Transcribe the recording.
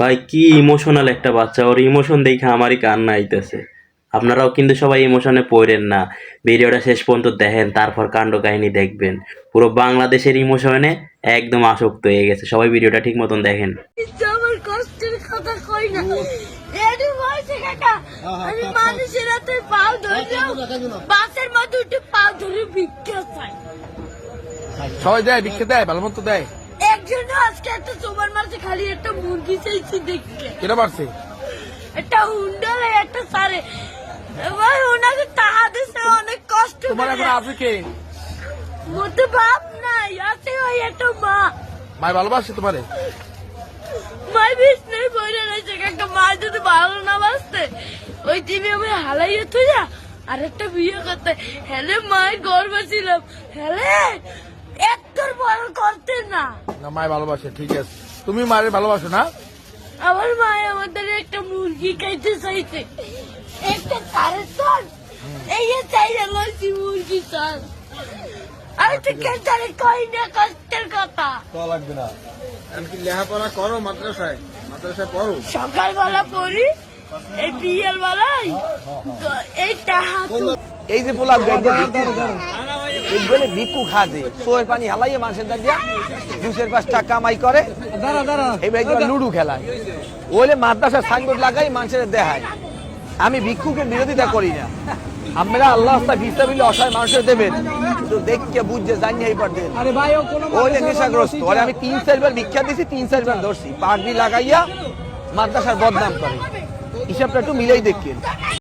ভাই কি ইমোশনাল একটা বাচ্চা, ওর ইমোশন দেখে আমারই কান্না আইতেছে। আপনারাও কিন্তু সবাই ইমোশনে পড়েন না, ভিডিওটা শেষ পর্যন্ত দেখেন, তারপর কাণ্ড কাহিনী দেখবেন। পুরো বাংলাদেশের ইমোশনে একদম আসক্ত হয়ে গেছে, সবাই ভিডিওটা ঠিক মতন দেখেন। আমার কষ্টের কথা কই না, এডি বয়সে কাকা আমি মানুষের হাতে পাও ধরলেও বাসের মধ্যে উঠে পাও ধরে ভিক্ষা চাই। সবাই দেয়, ভিক্ষা দেয়, ভালো মতো দেয়। একজন আজকে একটা তোমার মাঝে খালি একটা মুরগি চাইছি দেখতে। কেটা পারছে? একটা হুন্ডালে একটা সারে ভাই ওনাকে টাকা দিছে অনেক কষ্ট তোমার এখন আছে কে? মতে বাপ নাই, আছে ওই একটা মা। মাই ভালোবাসে তোমারে? মাই বিষ্ণু বইরে রয়েছে কাকা, মা যদি ভালো না বাসতে ওই টিভি আমি হালাইয়ে তুইয়া আর একটা বিয়ে করতে হেলে মায়ের গর্বে ছিলাম, হেলে একটার বড় করতে না। না, মাই ভালোবাসে, ঠিক আছে। তুমি মায়ের ভালোবাসো না? আমার মায় আমাদের একটা মুরগি খাইতে চাইছে, একটা তারে চল এই যে চাইলে লইছি মুরগি চল। আমি তো কেন কই না কষ্টের কথা। তো লাগবে না। এমনকি লেখাপড়া করো মাদ্রাসায়? মাদ্রাসায় পড়ো? সকালবেলা পড়ি, এই বিয়ের বেলায় এই টাকা। এই যে পোলা ভিক্ষু খাজে সোয়ের পানি হালাইয়ে মানুষের দাঁড়িয়ে 2-5 টাকা কামাই করে, এবার লুডু খেলায়। ওইলে মাদ্রাসার সাইনবোর্ড লাগাই মানুষের দেখায়। আমি ভিক্ষুকে বিরোধিতা করি না, আমরা আল্লাহ ভিসাবিলে অসহায় মানুষের দেবেন, কিন্তু দেখকে বুঝছে জানি এই পর দেন। ওইলে নেশাগ্রস্ত, ওরে আমি 3-4 বার ভিক্ষা দিছি, 3-4 বার ধরছি, পাগড়ি লাগাইয়া মাদ্রাসার বদনাম করে। হিসাবটা একটু মিলেই দেখেন।